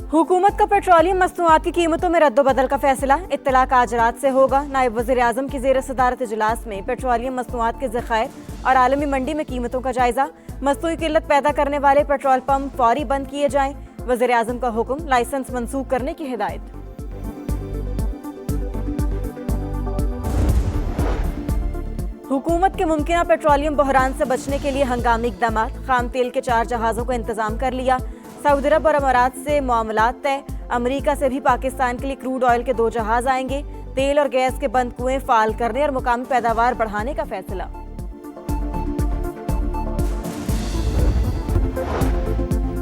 हुकूमत का पेट्रोलियम मसनूआत की कीमतों में रद्दोबदल का फैसला इत्तलाक आज रात से होगा। नायब वज़ीर आज़म की ज़ेर सदारत इजलास में पेट्रोलियम मसनूआत के ज़खायर और आलमी मंडी में कीमतों का जायजा। मसनूई किल्लत पैदा करने वाले पेट्रोल पंप फौरी बंद किए जाएं। वज़ीर आज़म का हुक्म, लाइसेंस मंसूख करने की हिदायत। हुकूमत के मुमकिना पेट्रोलियम बहरान से बचने के लिए हंगामी इक़दामात। खाम तेल के 4 जहाज़ों का इंतजाम कर लिया। सऊदी अरब और अमारात से मामलात तय। अमेरिका से भी पाकिस्तान के लिए क्रूड ऑयल के 2 जहाज आएंगे। तेल और गैस के बंद कुएं फाल करने और मुकामी पैदावार बढ़ाने का फैसला।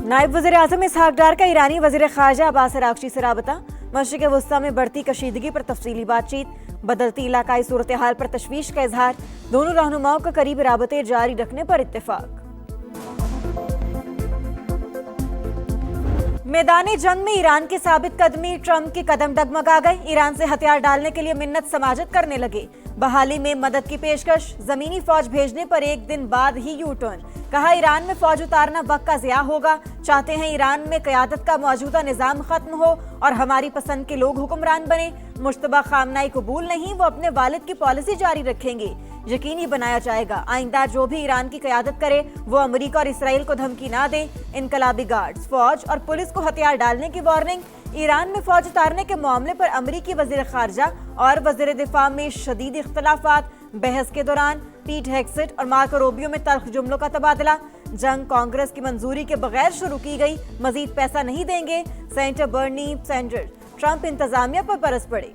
नायब वज़ीर आज़म इसहाक डार का ईरानी वज़ीर ख़ारजा अब्बास अराग़ची से राबता। मशरिक़ वुस्ता में बढ़ती कशीदगी पर तफसीली बातचीत। बदलती इलाकाई सूरत हाल पर तशवीश का इजहार। दोनों रहनुमाओं का करीबी राबते जारी रखने पर इत्तेफाक। मैदानी जंग में ईरान की साबित कदमी। ट्रंप के कदम डगमगा गए। ईरान से हथियार डालने के लिए मिन्नत समाजत करने लगे। बहाली में मदद की पेशकश। जमीनी फौज भेजने पर एक दिन बाद ही यू टर्न। कहा, ईरान में फौज उतारना वक्त का ज़िया होगा। चाहते हैं ईरान में क़यादत का मौजूदा निज़ाम खत्म हो और हमारी पसंद के लोग हुक्मरान बने। मुश्तबा खामनाई कबूल नहीं, वो अपने वालिद की पॉलिसी जारी रखेंगे। यकीनी बनाया जाएगा आइंदा जो भी ईरान की क़यादत करे वो अमेरिका और इसराइल को धमकी ना दे। इनकलाबी गार्ड्स, फौज और पुलिस को हथियार डालने की वार्निंग। ईरान में फौज उतारने के मामले पर अमेरिकी वज़ीर ख़ारजा और वज़ीर दिफा में शदीद इख्तलाफात। बहस के दौरान पीट हेग्सेट और मार्को रूबियो में तल्ख जुमलों का तबादला। जंग कांग्रेस की मंजूरी के बगैर शुरू की गई, मजीद पैसा नहीं देंगे। सेनेटर बर्नी सैंडर्स ट्रंप इंतजामिया पर बरस पड़े।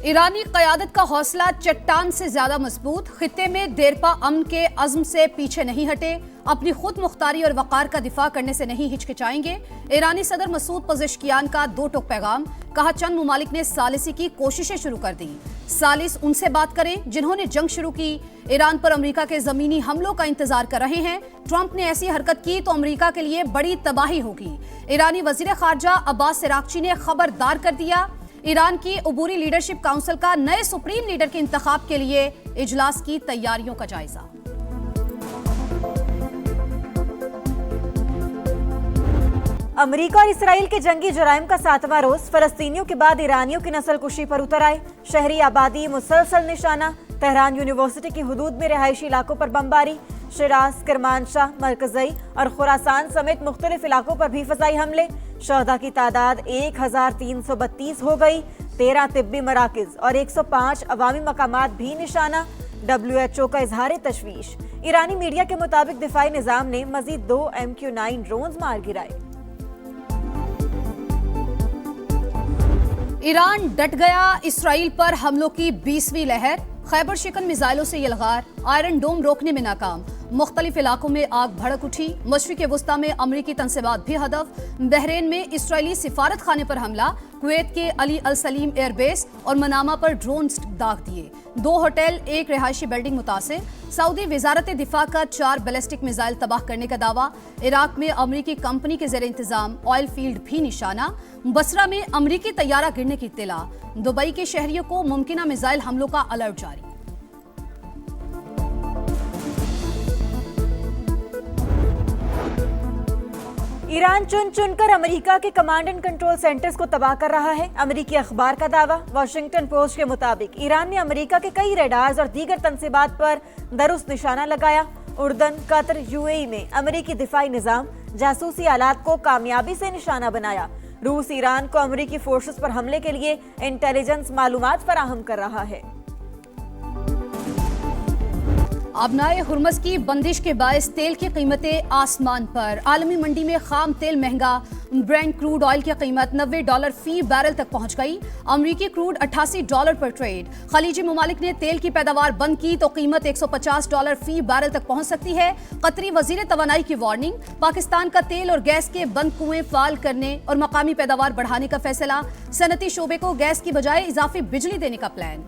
ईरानी क़यादत का हौसला चट्टान से ज्यादा मजबूत। खित्ते में देरपा अमन के अज़्म से पीछे नहीं हटे। अपनी खुद मुख्तारी और वक़ार का दिफा करने से नहीं हिचकिचाएंगे। ईरानी सदर मसूद पज़ेश्कियान का 2 टोक पैगाम। कहा, चंद मुमालिक ने सालिसी की कोशिशें शुरू कर दी। सालिस उनसे बात करें जिन्होंने जंग शुरू की। ईरान पर अमेरिका के ज़मीनी हमलों का इंतजार कर रहे हैं। ट्रंप ने ऐसी हरकत की तो अमेरिका के लिए बड़ी तबाही होगी। ईरानी वज़ीर ख़ारजा अब्बास अराग़ची ने खबरदार कर दिया। ईरान की अबूरी लीडरशिप काउंसिल का नए सुप्रीम लीडर के इंतखाब के लिए इजलास की तैयारियों का जायजा। अमेरिका और इसराइल के जंगी जराइम का 7वां रोज। फलस्तीनियों के बाद ईरानियों की नस्ल कुशी पर उतर आए। शहरी आबादी मुसलसल निशाना। तेहरान यूनिवर्सिटी की हुदूद में रिहायशी इलाकों पर बमबारी। शिराज, किरमानशाह, मरकज़ई और खुरासान समेत मुख्तलिफ इलाकों पर भी फ़ज़ाई हमले। शहदा की तादाद 1332 हो गई। 13 तिब्बी मराकिज़ और 105 अवामी मकामात भी निशाना। WHO का इजहार तशवीश। ईरानी मीडिया के मुताबिक दिफाई निज़ाम ने मजीद 2 MQ-9 ड्रोन्स मार गिराए। ईरान डट गया। इसराइल पर हमलों की 20वीं लहर। खैबर शिकन मिसाइलों से यलगार। आयरन डोम रोकने में नाकाम। मुख्तलिफ इलाकों में आग भड़क उठी। मशरिक़ वुस्ता में अमरीकी तनसीबात भी हदफ। बहरीन में इसराइली सिफारत खाने पर हमला। कुवैत के अली अल सलीम एयरबेस और मनामा पर ड्रोन दाग दिए। 2 होटल, 1 रिहायशी बिल्डिंग मुतासिर। सऊदी वजारत दिफा का 4 बैलिस्टिक मिसाइल तबाह करने का दावा। इराक में अमरीकी कंपनी के ज़ेर इंतजाम ऑयल फील्ड भी निशाना। बसरा में अमरीकी तैयारा गिरने की इत्तला। दुबई के शहरियों को मुमकिना मिसाइल हमलों का अलर्ट जारी। ईरान चुन चुनकर अमेरिका के कमांड एंड कंट्रोल सेंटर्स को तबाह कर रहा है। अमेरिकी अखबार का दावा। वाशिंगटन पोस्ट के मुताबिक ईरान ने अमेरिका के कई रडार्स और दीगर तनसीबात पर दरुस्त निशाना लगाया। उर्दन, कतर, UAE में अमेरिकी दिफाई निज़ाम जासूसी आलात को कामयाबी से निशाना बनाया। रूस ईरान को अमेरिकी फोर्सेस पर हमले के लिए इंटेलिजेंस मालूमात फराहम कर रहा है। अबनाए हुर्मस की बंदिश के बायस तेल की कीमतें आसमान पर। आलमी मंडी में खाम तेल महंगा। ब्रेंट क्रूड ऑयल की कीमत $90 फी बैरल तक पहुंच गई। अमरीकी क्रूड $88 पर ट्रेड। खलीजी ममालिक ने तेल की पैदावार बंद की तो कीमत $150 फी बैरल तक पहुंच सकती है। कतरी वजीर तवानाई की वार्निंग। पाकिस्तान का तेल और गैस के बंद कुएं फाल करने और मकामी पैदावार बढ़ाने का फैसला। सनती शोबे को गैस की बजाय इजाफी बिजली देने का प्लान।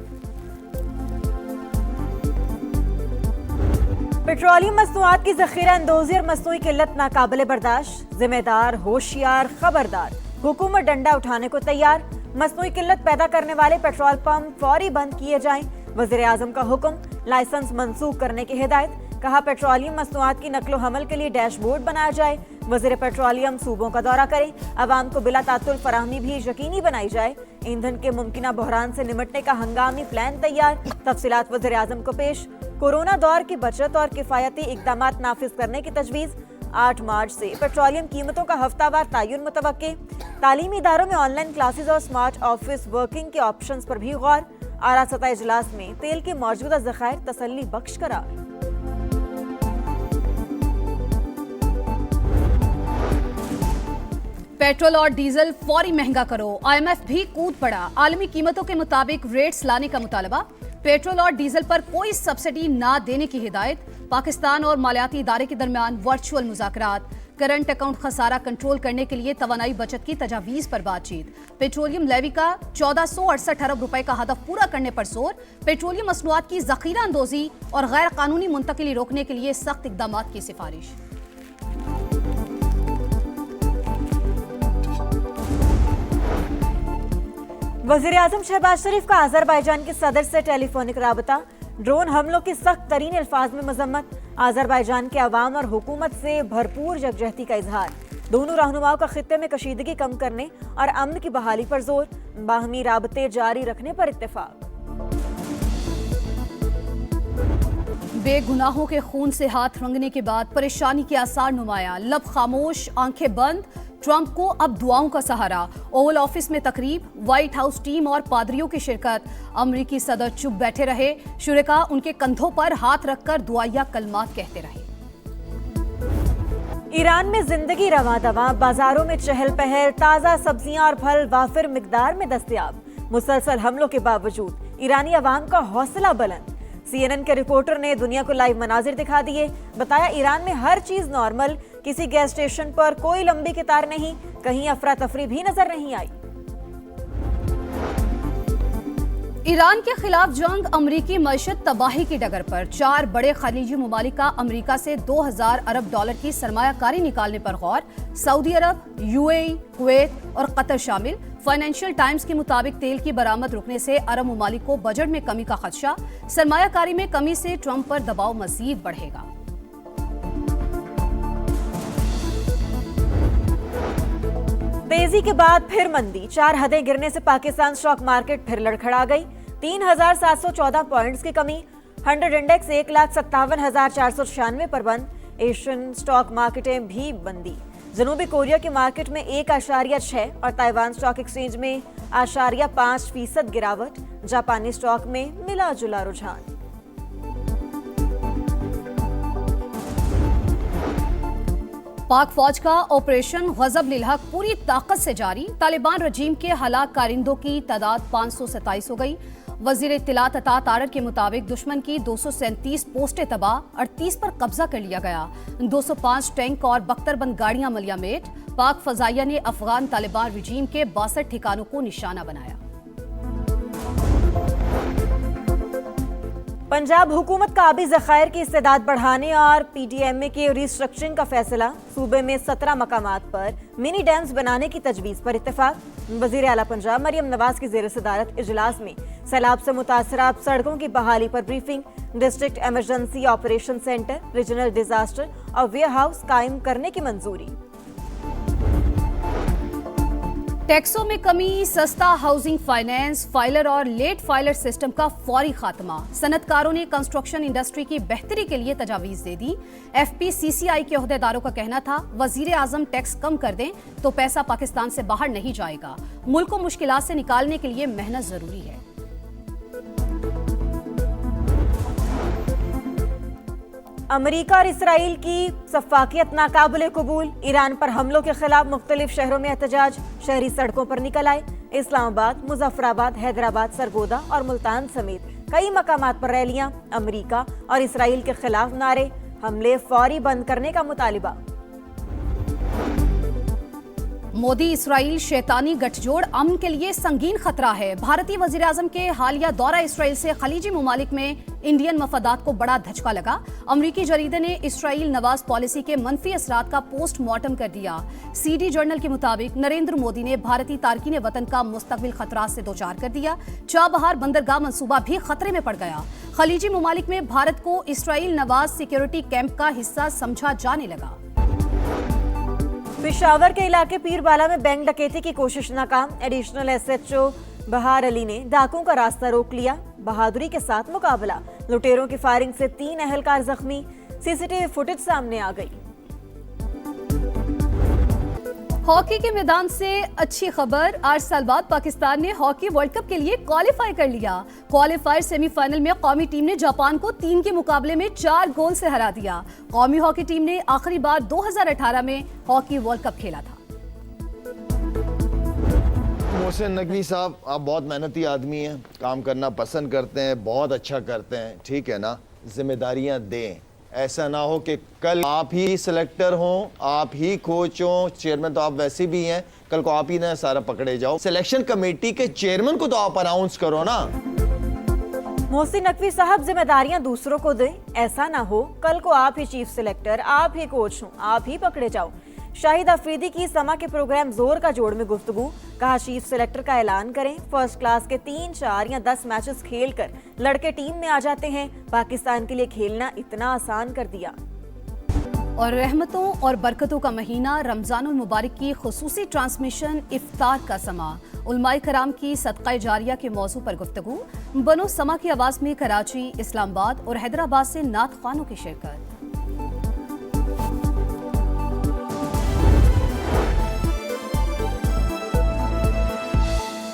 पेट्रोलियम मसनूआत की ज़ख़ीरा अंदोज़ी और मसनूई किल्लत नाकाबिले बर्दाश्त। जिम्मेदार, होशियार, खबरदार। हुकूमत डंडा उठाने को तैयार। मसनूई किल्लत पैदा करने वाले पेट्रोल पंप फौरी बंद किए जाएं। वज़ीर आज़म का हुक्म, लाइसेंस मंसूख करने की हिदायत। کہا پیٹرولیم مصنوعات کی نقل و حمل کے لیے ڈیش بورڈ بنایا جائے. وزیر پیٹرولیم صوبوں کا دورہ کریں. عوام کو بلا تعطل فراہمی بھی یقینی بنائی جائے. ایندھن کے ممکنہ بحران سے نمٹنے کا ہنگامی پلان تیار. تفصیلات وزیر اعظم کو پیش. کورونا دور کی بچت اور کفایتی اقدامات نافذ کرنے کی تجویز. 8 مارچ سے پیٹرولیم قیمتوں کا ہفتہ وار تعین متوقع. تعلیمی اداروں میں آن لائن کلاسز اور سمارٹ آفس ورکنگ کے آپشنز پر بھی غور. اعلیٰ سطح اجلاس میں تیل کے موجودہ ذخائر تسلی بخش قرار. پیٹرول اور ڈیزل فوری مہنگا کرو. IMF بھی کود پڑا. عالمی قیمتوں کے مطابق ریٹس لانے کا مطالبہ. پیٹرول اور ڈیزل پر کوئی سبسڈی نہ دینے کی ہدایت. پاکستان اور مالیاتی ادارے کے درمیان ورچوئل مذاکرات. کرنٹ اکاؤنٹ خسارہ کنٹرول کرنے کے لیے توانائی بچت کی تجاویز پر بات چیت. پیٹرولیم لیوی کا 1468 ارب روپے کا ہدف پورا کرنے پر زور. پیٹرولیم مصنوعات کی ذخیرہ اندوزی اور غیر قانونی منتقلی روکنے کے لیے سخت اقدامات کی سفارش. وزیر اعظم شہباز شریف کا آذربائیجان کے صدر سے ٹیلی فونک رابطہ. ڈرون حملوں کی سخت ترین الفاظ میں مذمت. آذربائیجان کے عوام اور حکومت سے بھرپور یکجہتی کا اظہار. دونوں رہنماؤں کا خطے میں کشیدگی کم کرنے اور امن کی بحالی پر زور. باہمی رابطے جاری رکھنے پر اتفاق. بے گناہوں کے خون سے ہاتھ رنگنے کے بعد پریشانی کے آثار نمایاں. لب خاموش، آنکھیں بند. ٹرمپ کو اب دعاؤں کا سہارا. اوول آفس میں تقریب. وائٹ ہاؤس ٹیم اور پادریوں کی شرکت. امریکی صدر چپ بیٹھے رہے. شرکاء ان کے کندھوں پر ہاتھ رکھ کر دعائیہ کلمات کہتے رہے. ایران میں زندگی رواں دواں. بازاروں میں چہل پہل. تازہ سبزیاں اور پھل وافر مقدار میں دستیاب. مسلسل حملوں کے باوجود ایرانی عوام کا حوصلہ بلند. CNN کے رپورٹر نے دنیا کو لائیو مناظر دکھا دیے. بتایا ایران میں ہر چیز نارمل. کسی گیس اسٹیشن پر کوئی لمبی قطار نہیں. کہیں افراتفری بھی نظر نہیں آئی. ایران کے خلاف جنگ. امریکی معیشت تباہی کی ڈگر پر. 4 بڑے خلیجی ممالک کا امریکہ سے $2000 ارب کی سرمایہ کاری نکالنے پر غور. سعودی عرب، UAE، کویت اور قطر شامل. فائنینشیل ٹائمز کے مطابق تیل کی برآمد رکنے سے عرب ممالک کو بجٹ میں کمی کا خدشہ. سرمایہ کاری میں کمی سے ٹرمپ پر دباؤ مزید بڑھے گا. تیزی کے بعد پھر مندی. 4 حدیں گرنے سے پاکستان اسٹاک مارکیٹ پھر لڑکھڑا گئی. 3714 پوائنٹس کی کمی. 100 انڈیکس 1,57,496 پر بند. ایشین اسٹاک مارکیٹیں بھی بندی. جنوبی کوریا کی مارکیٹ میں 1.6 اور تائیوان اسٹاک ایکسچینج میں 0.5% گراوٹ. جاپانی اسٹاک میں ملا جلا رجحان. پاک فوج کا آپریشن غضب للحق پوری طاقت سے جاری. طالبان رجیم کے ہلاک کارندوں کی تعداد 527 ہو گئی. وزیر اطلاعات عطا تارڑ کے مطابق دشمن کی 237 پوسٹیں تباہ. 38 پر قبضہ کر لیا گیا. 205 ٹینک اور بختر بند گاڑیاں ملیامیٹ. پاک فضائیہ نے افغان طالبان رجیم کے 62 ٹھکانوں کو نشانہ بنایا. پنجاب حکومت کا آبی ذخائر کی استعداد بڑھانے اور PDMA کی ری اسٹرکچرنگ کا فیصلہ. صوبے میں 17 مقامات پر منی ڈیمز بنانے کی تجویز پر اتفاق. وزیر اعلیٰ پنجاب مریم نواز کی زیر صدارت اجلاس میں سیلاب سے متاثرہ سڑکوں کی بحالی پر briefing. District emergency operation centre, regional disaster اور ویئر ہاؤس قائم کرنے کی منظوری. ٹیکسوں میں کمی. سستا ہاؤسنگ فائنانس، فائلر اور لیٹ فائلر سسٹم کا فوری خاتمہ. صنعت کاروں نے کنسٹرکشن انڈسٹری کی بہتری کے لیے تجاویز دے دی. FPCCI کے عہدیداروں کا کہنا تھا وزیر اعظم ٹیکس کم کر دیں تو پیسہ پاکستان سے باہر نہیں جائے گا. ملک کو مشکلات سے نکالنے کے لیے محنت ضروری ہے. امریکہ اور اسرائیل کی سفاکیت ناقابل قبول. ایران پر حملوں کے خلاف مختلف شہروں میں احتجاج. شہری سڑکوں پر نکل آئے. اسلام آباد، مظفر آباد، حیدرآباد، سرگودا اور ملتان سمیت کئی مقامات پر ریلیاں. امریکہ اور اسرائیل کے خلاف نعرے. حملے فوری بند کرنے کا مطالبہ. मोदी इसराइल शैतानी गठजोड़ अमन के लिए संगीन खतरा है। भारतीय वजीर आजम के हालिया दौरा इसराइल से खलीजी ममालिक में इंडियन मफादात को बड़ा धचका लगा। अमरीकी जरीदे ने इसराइल नवाज पॉलिसी के मनफी असरात का पोस्टमार्टम कर दिया। सीडी जर्नल के मुताबिक नरेंद्र मोदी ने भारतीय तारकीन वतन का मुस्तकबिल खतरात से दोचार कर दिया। चाबहार बंदरगाह मंसूबा भी खतरे में पड़ गया। खलीजी ममालिक में भारत को इसराइल नवाज सिक्योरिटी कैंप का हिस्सा समझा जाने लगा। पेशावर के इलाके पीरबाला में बैंक डकैती की कोशिश नाकाम। एडिशनल एसएचओ बहार अली ने डाकुओं का रास्ता रोक लिया। बहादुरी के साथ मुकाबला। लुटेरों की फायरिंग से 3 अहलकार जख्मी। सीसीटीवी फुटेज सामने आ गई। हॉकी के मैदान से अच्छी खबर। 8 साल बाद पाकिस्तान ने हॉकी वर्ल्ड कप के लिए क्वालिफाई कर लिया। क्वालिफायर सेमीफाइनल में कौमी टीम ने जापान को 3 के मुकाबले में 4 गोल से हरा दिया। कौमी हॉकी टीम ने आखिरी बार 2018 में हॉकी वर्ल्ड कप खेला था। मोहसिन नकवी साहब, आप बहुत मेहनती आदमी हैं, काम करना पसंद करते हैं, बहुत अच्छा करते हैं, ठीक है ना। जिम्मेदारियां दें, ऐसा ना हो कि कल आप ही सिलेक्टर हों, आप ही कोच हों, चेयरमैन तो आप वैसे भी हैं, कल को आप ही ना सारा पकड़े जाओ। सिलेक्शन कमेटी के चेयरमैन को तो आप अनाउंस करो ना। मोहसिन नकवी साहब, जिम्मेदारियां दूसरों को दें, ऐसा ना हो कल को आप ही चीफ सिलेक्टर, आप ही कोच हों, आप ही पकड़े जाओ। शाहिद अफरीदी की समा के प्रोग्राम जोर का जोड़ में गुफ्तगू। कहा चीफ सिलेक्टर का ऐलान करें। फर्स्ट क्लास के 3, 4 या 10 मैचेस खेलकर लड़के टीम में आ जाते हैं। पाकिस्तान के लिए खेलना इतना आसान कर दिया। और रहमतों और बरकतों का महीना रमजानुल मुबारक की खुसूसी ट्रांसमिशन इफ्तार का समा। उलमाए कराम की सदका जारिया के मौजू पर गुफ्तगू। बनो समा की आवाज में कराची, इस्लामाबाद और हैदराबाद से नात खानों की शिरकत।